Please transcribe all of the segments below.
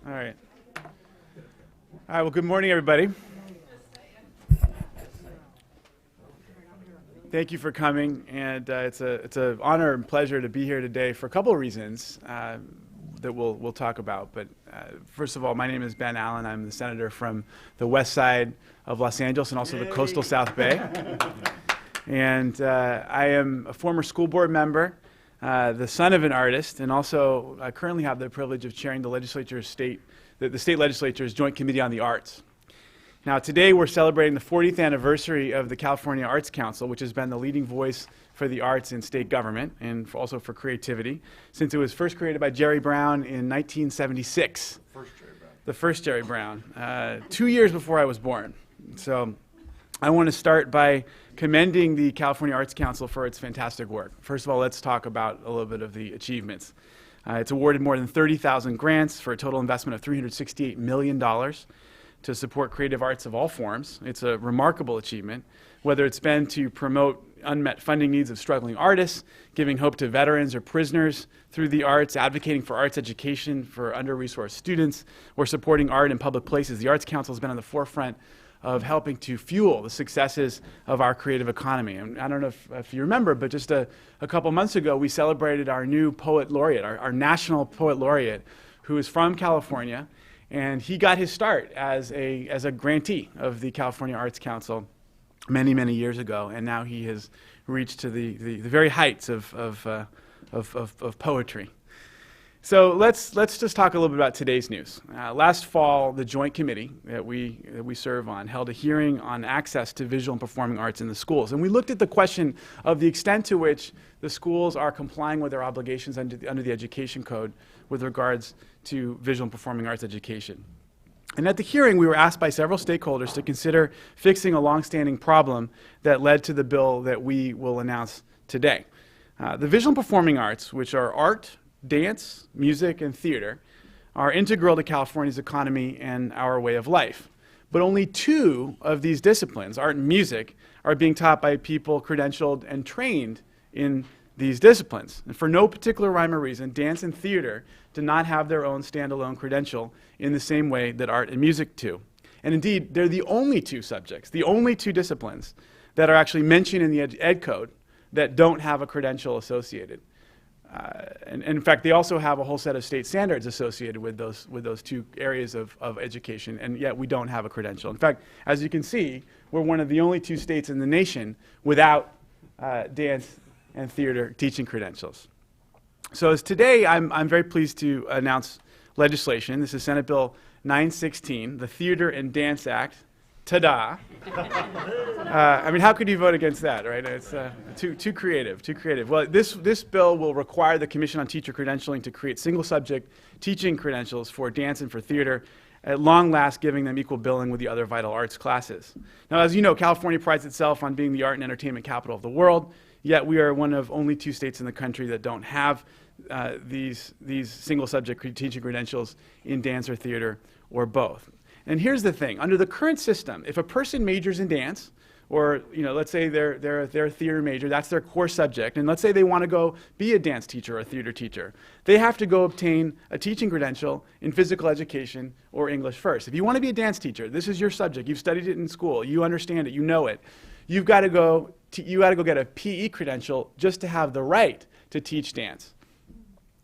All right. All right, well, good morning, everybody. Thank you for coming, and it's an honor and pleasure to be here today for a couple of reasons that we'll talk about. But first of all, my name is Ben Allen. I'm the senator from the west side of Los Angeles and also the coastal South Bay. And I am a former school board member, the son of an artist, and also I currently have the privilege of chairing the state legislature's Joint Committee on the Arts. Now today we're celebrating the 40th anniversary of the California Arts Council, which has been the leading voice for the arts in state government and also for creativity, since it was first created by Jerry Brown in 1976. The first Jerry Brown, 2 years before I was born. So I want to start by commending the California Arts Council for its fantastic work. First of all, let's talk about a little bit of the achievements. It's awarded more than 30,000 grants for a total investment of $368 million to support creative arts of all forms. It's a remarkable achievement, whether it's been to promote unmet funding needs of struggling artists, giving hope to veterans or prisoners through the arts, advocating for arts education for under-resourced students, or supporting art in public places. The Arts Council has been on the forefront of helping to fuel the successes of our creative economy. And I don't know if you remember, but just a couple months ago, we celebrated our new poet laureate, our national poet laureate, who is from California, and he got his start as a grantee of the California Arts Council many, many years ago, and now he has reached to the very heights of poetry. So let's just talk a little bit about today's news. Last fall, the Joint Committee that we serve on held a hearing on access to visual and performing arts in the schools. And we looked at the question of the extent to which the schools are complying with their obligations under the Education Code with regards to visual and performing arts education. And at the hearing, we were asked by several stakeholders to consider fixing a longstanding problem that led to the bill that we will announce today. The visual and performing arts, which are art, dance, music, and theater, are integral to California's economy and our way of life. But only two of these disciplines, art and music, are being taught by people credentialed and trained in these disciplines. And for no particular rhyme or reason, dance and theater do not have their own standalone credential in the same way that art and music do. And indeed, they're the only two subjects, the only two disciplines that are actually mentioned in the Ed Code that don't have a credential associated. And in fact, they also have a whole set of state standards associated with those two areas of education, and yet we don't have a credential. In fact, as you can see, we're one of the only two states in the nation without dance and theater teaching credentials. So as today, I'm very pleased to announce legislation. This is Senate Bill 916, the Theater and Dance Act. Ta-da! I mean, how could you vote against that, right? It's too creative, too creative. Well, this bill will require the Commission on Teacher Credentialing to create single-subject teaching credentials for dance and for theater, at long last giving them equal billing with the other vital arts classes. Now, as you know, California prides itself on being the art and entertainment capital of the world, yet we are one of only two states in the country that don't have these single-subject teaching credentials in dance or theater or both. And here's the thing. Under the current system, if a person majors in dance, or let's say they're a theater major, that's their core subject, and let's say they want to go be a dance teacher or a theater teacher, they have to go obtain a teaching credential in physical education or English first. If you want to be a dance teacher, this is your subject, you've studied it in school, you understand it, you know it, you've got to go get a PE credential just to have the right to teach dance.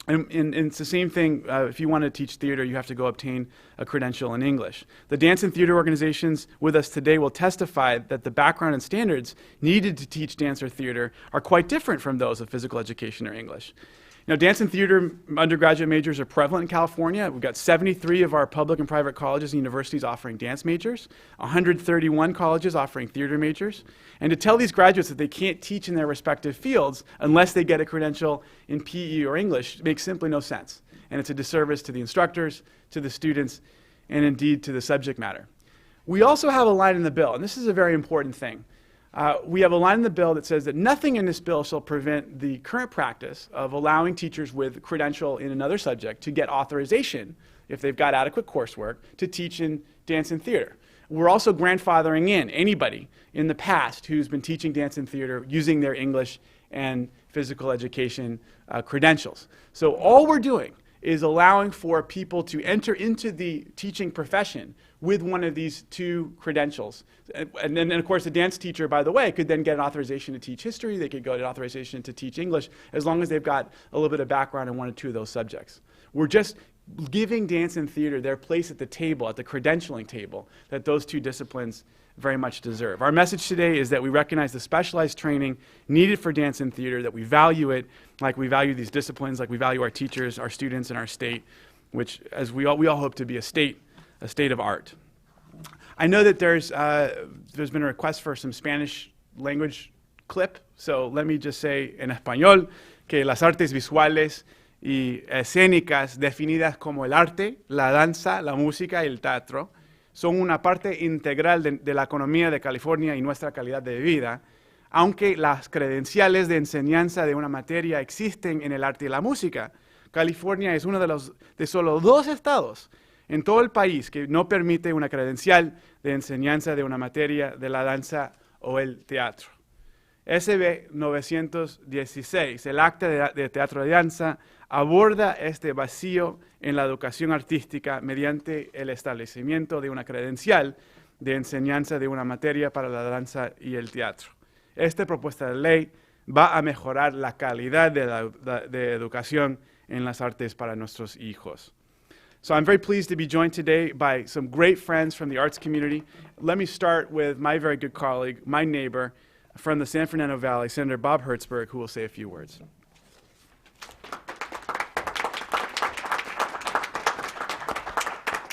And it's the same thing, if you want to teach theater, you have to go obtain a credential in English. The dance and theater organizations with us today will testify that the background and standards needed to teach dance or theater are quite different from those of physical education or English. Now, dance and theater undergraduate majors are prevalent in California. We've got 73 of our public and private colleges and universities offering dance majors, 131 colleges offering theater majors. And to tell these graduates that they can't teach in their respective fields unless they get a credential in PE or English makes simply no sense. And it's a disservice to the instructors, to the students, and indeed to the subject matter. We also have a line in the bill, and this is a very important thing. We have a line in the bill that says that nothing in this bill shall prevent the current practice of allowing teachers with credential in another subject to get authorization, if they've got adequate coursework, to teach in dance and theater. We're also grandfathering in anybody in the past who's been teaching dance and theater using their English and physical education credentials. So all we're doing is allowing for people to enter into the teaching profession with one of these two credentials. And then, of course, a dance teacher, by the way, could then get an authorization to teach history. They could get an authorization to teach English, as long as they've got a little bit of background in one or two of those subjects. We're just giving dance and theater their place at the table, at the credentialing table, that those two disciplines very much deserve. Our message today is that we recognize the specialized training needed for dance and theater, that we value it like we value these disciplines, like we value our teachers, our students, and our state, which, as we all hope to be a state of art. I know that there's been a request for some Spanish language clip, so let me just say en español que las artes visuales y escénicas definidas como el arte, la danza, la música y el teatro son una parte integral de la economía de California y nuestra calidad de vida, aunque las credenciales de enseñanza de una materia existen en el arte y la música. California es uno de solo 2 estados en todo el país que no permite una credencial de enseñanza de una materia de la danza o el teatro. SB 916, el Acta de Teatro y Danza, aborda este vacío en la educación artística mediante el establecimiento de una credencial de enseñanza de una materia para la danza y el teatro. Esta propuesta de ley va a mejorar la calidad de educación en las artes para nuestros hijos. So I'm very pleased to be joined today by some great friends from the arts community. Let me start with my very good colleague, my neighbor from the San Fernando Valley, Senator Bob Hertzberg, who will say a few words.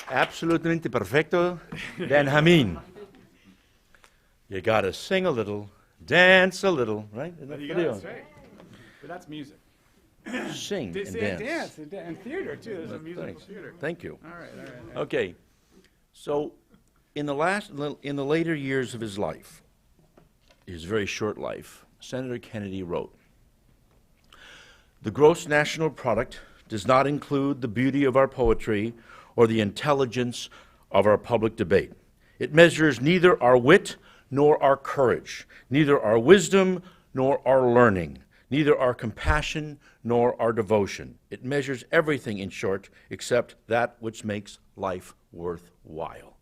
Absolutamente perfecto, Benjamin. You gotta sing a little, dance a little, right? That's right. But that's music. Sing and dance and theater too. There's a musical theater. Thank you. All right. Okay, so in the later years of his life, his very short life, Senator Kennedy wrote, "The gross national product does not include the beauty of our poetry or the intelligence of our public debate. It measures neither our wit nor our courage, neither our wisdom nor our learning, neither our compassion nor our devotion. It measures everything, in short, except that which makes life worthwhile."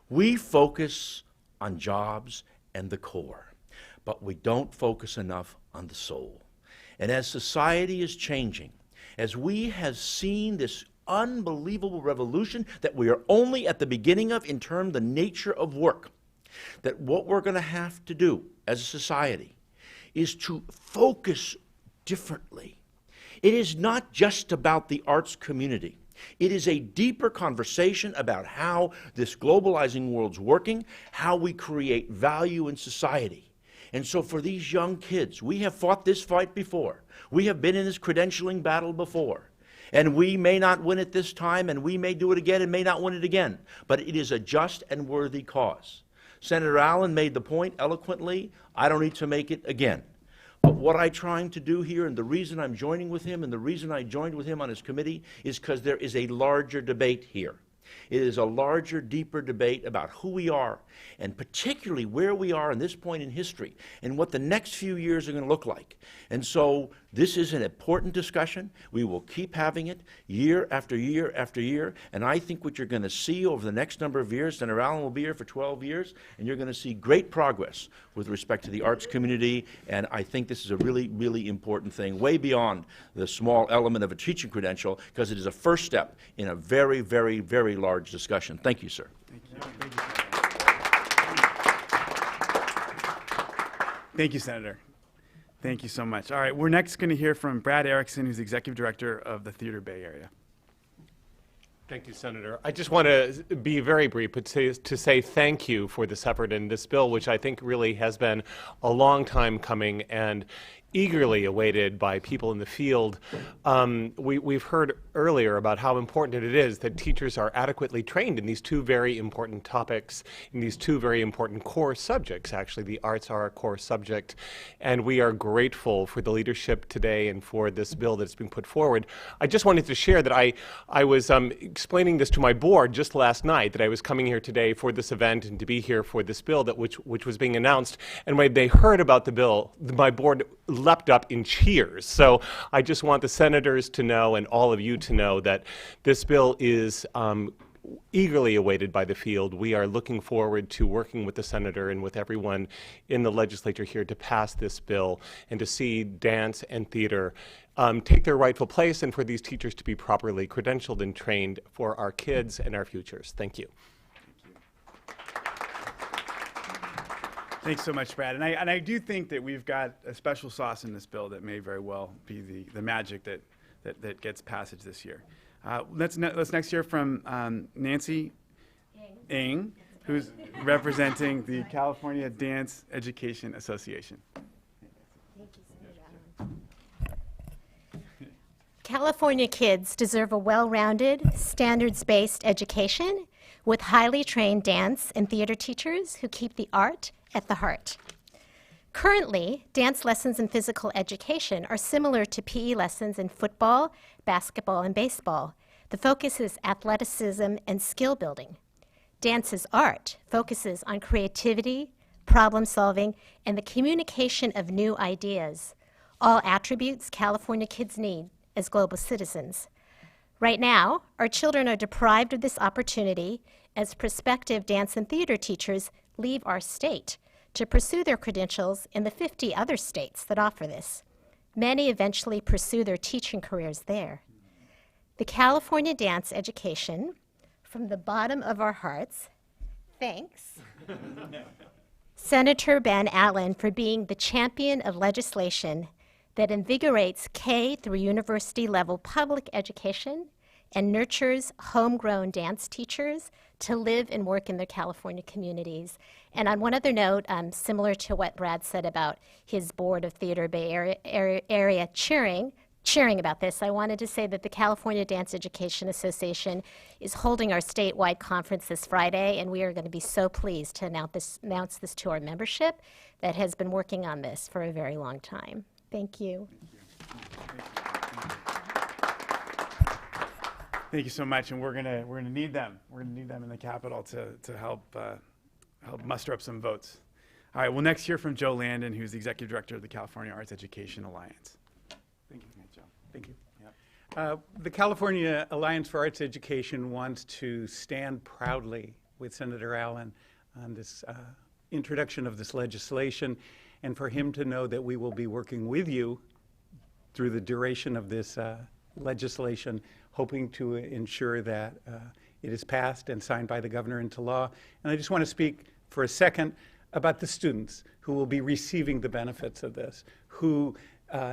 We focus on jobs and the core, but we don't focus enough on the soul. And as society is changing, as we have seen this unbelievable revolution that we are only at the beginning of in terms of the nature of work, that what we're going to have to do as a society is to focus differently. It is not just about the arts community. It is a deeper conversation about how this globalizing world's working, how we create value in society. And so for these young kids, we have fought this fight before. We have been in this credentialing battle before. And we may not win it this time, and we may do it again and may not win it again. But it is a just and worthy cause. Senator Allen made the point eloquently. I don't need to make it again. But what I'm trying to do here, and the reason I'm joining with him, and the reason I joined with him on his committee, is because there is a larger debate here. It is a larger, deeper debate about who we are, and particularly where we are in this point in history, and what the next few years are going to look like. And so this is an important discussion. We will keep having it year after year after year, and I think what you're going to see over the next number of years, Senator Allen will be here for 12 years, and you're going to see great progress with respect to the arts community, and I think this is a really, really important thing, way beyond the small element of a teaching credential, because it is a first step in a very, very, very large discussion. Thank you, sir. Thank you, Senator. Thank you so much. All right, we're next going to hear from Brad Erickson, who's the Executive Director of the Theater Bay Area. Thank you, Senator. I just want to be very brief, but to say thank you for this effort and this bill, which I think really has been a long time coming and eagerly awaited by people in the field. We've heard earlier about how important it is that teachers are adequately trained in these two very important topics, in these two very important core subjects. Actually, the arts are a core subject, and we are grateful for the leadership today and for this bill that's been put forward. I just wanted to share that I was explaining this to my board just last night, that I was coming here today for this event and to be here for this bill which was being announced. And when they heard about the bill, my board leapt up in cheers. So I just want the senators to know and all of you to know that this bill is eagerly awaited by the field. We are looking forward to working with the senator and with everyone in the legislature here to pass this bill and to see dance and theater take their rightful place, and for these teachers to be properly credentialed and trained for our kids and our futures. Thank you. Thanks so much, Brad. And I do think that we've got a special sauce in this bill that may very well be the magic that gets passage this year. Let's next hear from Nancy Ng, who's representing the California Dance Education Association. California kids deserve a well-rounded, standards-based education with highly trained dance and theater teachers who keep the art at the heart. Currently, dance lessons and physical education are similar to PE lessons in football, basketball, and baseball. The focus is athleticism and skill building. Dance's art focuses on creativity, problem solving, and the communication of new ideas, all attributes California kids need as global citizens. Right now, our children are deprived of this opportunity as prospective dance and theater teachers leave our state to pursue their credentials in the 50 other states that offer this. Many eventually pursue their teaching careers there. The California Dance Education, from the bottom of our hearts, thanks Senator Ben Allen for being the champion of legislation that invigorates K through university level public education and nurtures homegrown dance teachers to live and work in their California communities. And on one other note, similar to what Brad said about his board of Theater Bay Area cheering about this, I wanted to say that the California Dance Education Association is holding our statewide conference this Friday, and we are going to be so pleased to announce this to our membership that has been working on this for a very long time. Thank you. Thank you so much, and we're gonna need them. We're gonna need them in the Capitol to help muster up some votes. All right, we'll next hear from Joe Landon, who's the executive director of the California Arts Education Alliance. Thank you, Joe. Thank you. The California Alliance for Arts Education wants to stand proudly with Senator Allen on this introduction of this legislation, and for him to know that we will be working with you through the duration of this legislation, hoping to ensure that it is passed and signed by the governor into law. And I just want to speak for a second about the students who will be receiving the benefits of this, who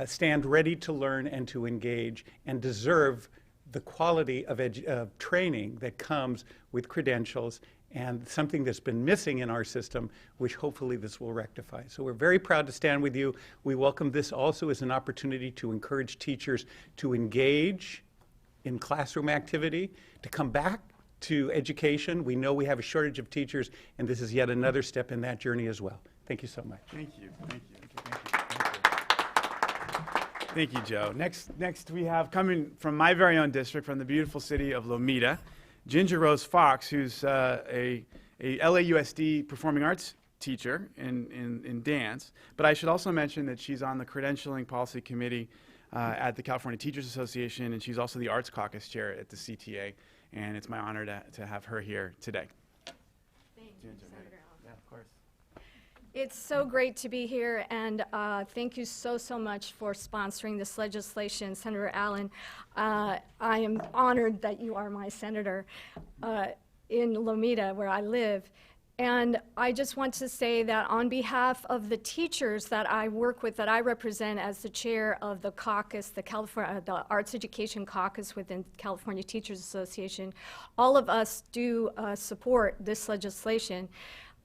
stand ready to learn and to engage and deserve the quality of training that comes with credentials, and something that's been missing in our system, which hopefully this will rectify. So we're very proud to stand with you. We welcome this also as an opportunity to encourage teachers to engage in classroom activity, to come back to education. We know we have a shortage of teachers, and this is yet another step in that journey as well. Thank you so much. Thank you. Thank you. Thank you, Joe. Next we have, coming from my very own district, from the beautiful city of Lomita, Ginger Rose Fox, who's a LAUSD performing arts teacher in dance. But I should also mention that she's on the credentialing policy committee at the California Teachers Association, and she's also the Arts Caucus chair at the CTA. And it's my honor to have her here today. Thank you, Senator Allen. Yeah, of course. It's so great to be here, and thank you so much for sponsoring this legislation, Senator Allen. I am honored that you are my senator in Lomita, where I live. And I just want to say that on behalf of the teachers that I work with, that I represent as the chair of the caucus, the Arts Education Caucus within California Teachers Association, all of us do support this legislation.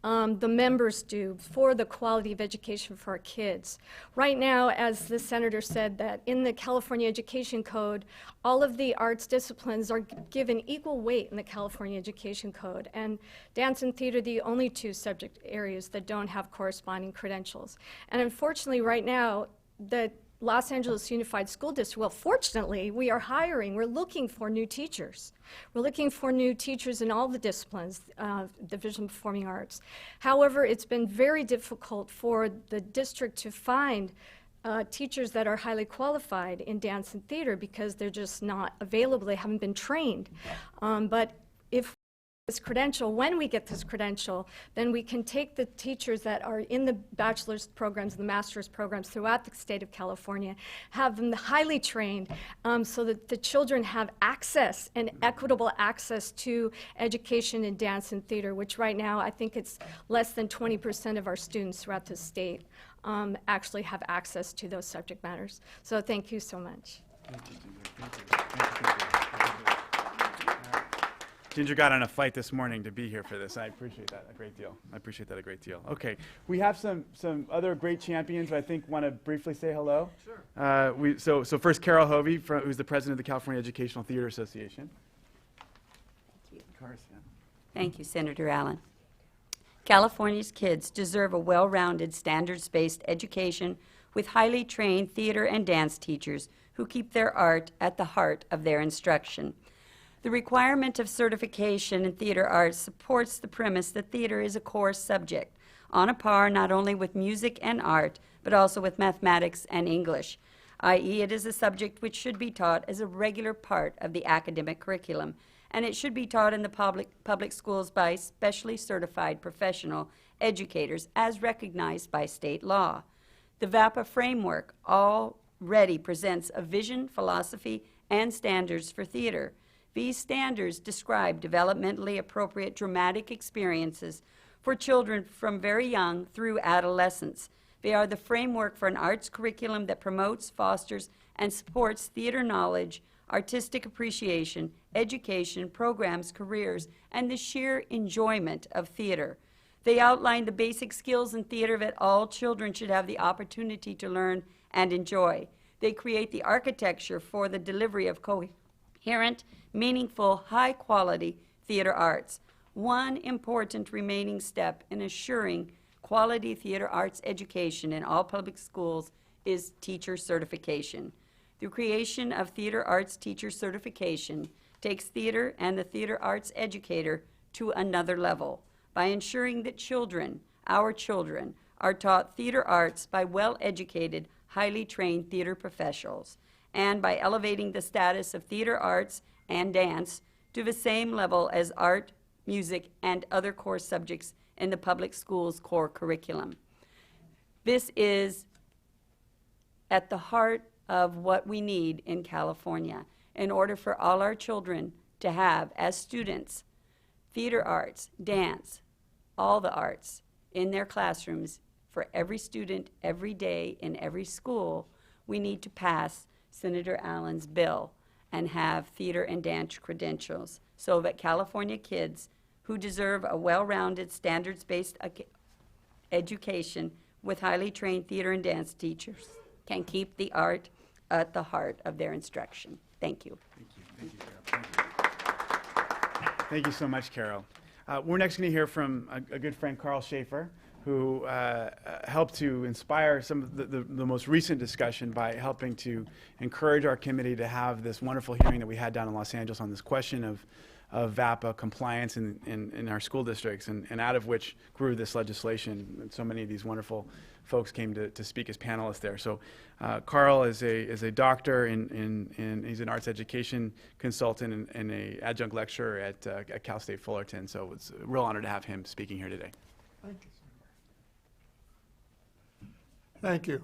The members do, for the quality of education for our kids. Right now, as the senator said, that in the California Education Code, all of the arts disciplines are given equal weight in the California Education Code, and dance and theater are the only two subject areas that don't have corresponding credentials. And unfortunately, right now, the Los Angeles Unified School District, well, fortunately, we are hiring. We're looking for new teachers. We're looking for new teachers in all the disciplines, the visual performing arts. However, it's been very difficult for the district to find teachers that are highly qualified in dance and theater because they're just not available. They haven't been trained. But if this credential, when we get this credential, then we can take the teachers that are in the bachelor's programs and the master's programs throughout the state of California, have them highly trained so that the children have access and equitable access to education in dance and theater, which right now I think it's less than 20% of our students throughout the state actually have access to those subject matters. So thank you so much. Ginger got on a flight this morning to be here for this. I appreciate that a great deal. I appreciate that a great deal. Okay, we have some other great champions who I think want to briefly say hello. Sure. So first, Carol Hovey, who's the president of the California Educational Theater Association. Thank you. Of course, yeah. Thank you, Senator Allen. California's kids deserve a well-rounded, standards-based education with highly trained theater and dance teachers who keep their art at the heart of their instruction. The requirement of certification in theater arts supports the premise that theater is a core subject, on a par not only with music and art, but also with mathematics and English, i.e. it is a subject which should be taught as a regular part of the academic curriculum, and it should be taught in the public schools by specially certified professional educators as recognized by state law. The Vapa Framework already presents a vision, philosophy, and standards for theater. These standards describe developmentally appropriate dramatic experiences for children from very young through adolescence. They are the framework for an arts curriculum that promotes, fosters, and supports theater knowledge, artistic appreciation, education, programs, careers, and the sheer enjoyment of theater. They outline the basic skills in theater that all children should have the opportunity to learn and enjoy. They create the architecture for the delivery of coherent, meaningful, high-quality theater arts. One important remaining step in assuring quality theater arts education in all public schools is teacher certification. The creation of theater arts teacher certification takes theater and the theater arts educator to another level by ensuring that children, our children, are taught theater arts by well-educated, highly trained theater professionals, and by elevating the status of theater arts and dance to the same level as art, music, and other core subjects in the public schools' core curriculum. This is at the heart of what we need in California in order for all our children to have, as students, theater arts, dance, all the arts in their classrooms for every student, every day, in every school. We need to pass Senator Allen's bill and have theater and dance credentials so that California kids who deserve a well-rounded, standards-based education with highly trained theater and dance teachers can keep the art at the heart of their instruction. Thank you. Thank you, Carol. Thank you so much, Carol. We're next going to hear from a good friend, Carl Schaefer, who helped to inspire some of the most recent discussion by helping to encourage our committee to have this wonderful hearing that we had down in Los Angeles on this question of VAPA compliance in our school districts, and out of which grew this legislation. And so many of these wonderful folks came to speak as panelists there. So Carl is a doctor he's an arts education consultant and a adjunct lecturer at Cal State Fullerton. So it's a real honor to have him speaking here today. Thank you.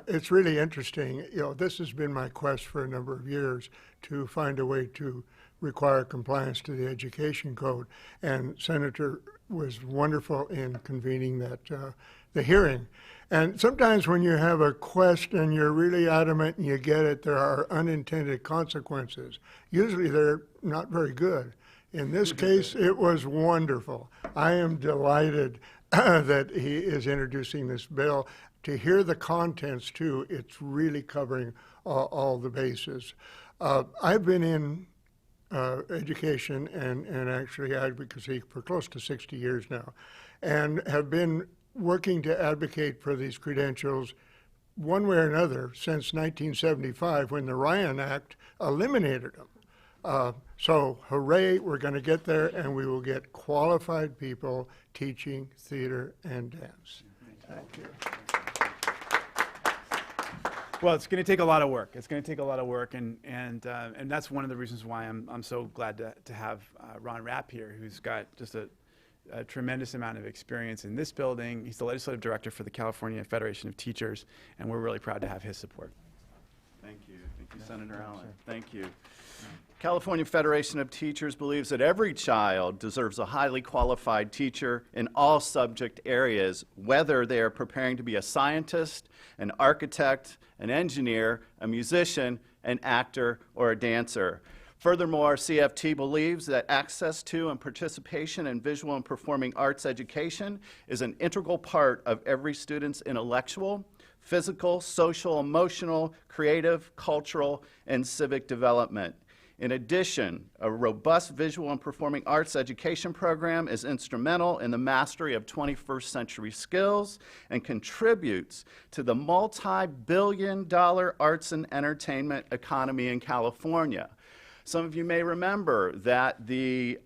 It's really interesting. This has been my quest for a number of years to find a way to require compliance to the education code. And Senator was wonderful in convening the hearing. And sometimes when you have a quest and you're really adamant and you get it, there are unintended consequences. Usually they're not very good. In this case, it was wonderful. I am delighted that he is introducing this bill. To hear the contents, too, it's really covering all the bases. I've been in education and actually advocacy for close to 60 years now, and have been working to advocate for these credentials one way or another since 1975 when the Ryan Act eliminated them. So hooray, we're going to get there, and we will get qualified people teaching theater and dance. Thank you. Well, it's going to take a lot of work. It's going to take a lot of work, and that's one of the reasons why I'm so glad to have Ron Rapp here, who's got just a tremendous amount of experience in this building. He's the legislative director for the California Federation of Teachers, and we're really proud to have his support. Thank you, Senator Allen. Thank you. California Federation of Teachers believes that every child deserves a highly qualified teacher in all subject areas, whether they are preparing to be a scientist, an architect, an engineer, a musician, an actor, or a dancer. Furthermore, CFT believes that access to and participation in visual and performing arts education is an integral part of every student's intellectual, physical, social, emotional, creative, cultural, and civic development. In addition, a robust visual and performing arts education program is instrumental in the mastery of 21st century skills and contributes to the multi-billion-dollar arts and entertainment economy in California. Some of you may remember that the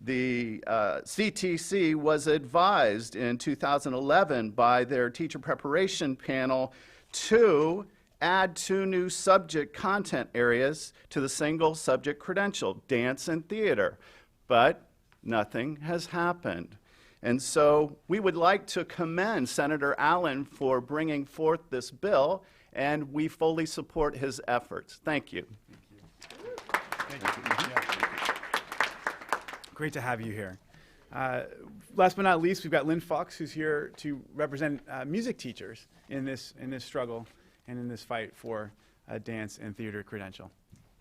CTC was advised in 2011 by their teacher preparation panel to add 2 new subject content areas to the single subject credential, dance and theater, but nothing has happened. And so we would like to commend Senator Allen for bringing forth this bill, and we fully support his efforts. Thank you. Great to have you here. Last but not least, we've got Lynn Foxx, who's here to represent music teachers in this struggle and in this fight for a dance and theater credential.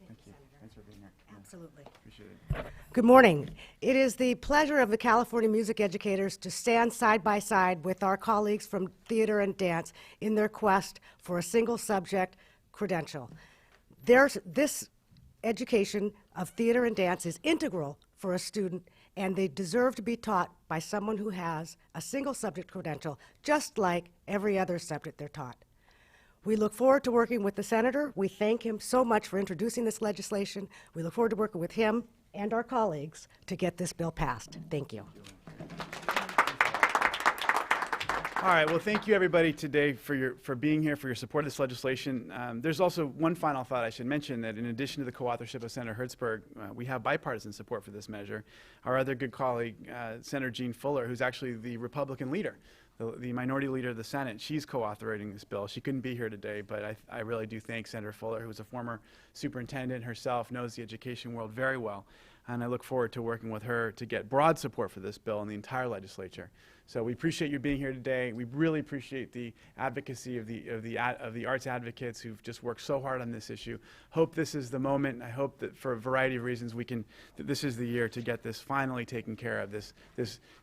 Thank you. Thanks for being here. Absolutely. Appreciate it. Good morning. It is the pleasure of the California music educators to stand side by side with our colleagues from theater and dance in their quest for a single subject credential. This education of theater and dance is integral for a student, and they deserve to be taught by someone who has a single subject credential, just like every other subject they're taught. We look forward to working with the senator. We thank him so much for introducing this legislation. We look forward to working with him and our colleagues to get this bill passed. Thank you. All right, well, thank you everybody today for being here, for your support of this legislation. There's also one final thought I should mention, that in addition to the co-authorship of Senator Hertzberg, we have bipartisan support for this measure. Our other good colleague, Senator Jean Fuller, who's actually the Republican leader, the minority leader of the Senate, she's co-authoring this bill. She couldn't be here today, but I really do thank Senator Fuller, who's a former superintendent herself, knows the education world very well, and I look forward to working with her to get broad support for this bill in the entire legislature. So we appreciate you being here today. We really appreciate the advocacy of the arts advocates who've just worked so hard on this issue. Hope this is the moment. I hope that for a variety of reasons that this is the year to get this finally taken care of, this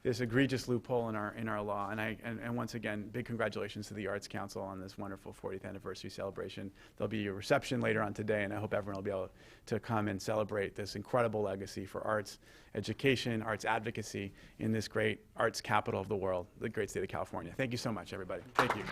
egregious loophole in our law. And once again, big congratulations to the Arts Council on this wonderful 40th anniversary celebration. There'll be a reception later on today, and I hope everyone will be able to come and celebrate this incredible legacy for arts education, arts advocacy in this great arts capital of the world, the great state of California. Thank you so much, everybody. Thank you.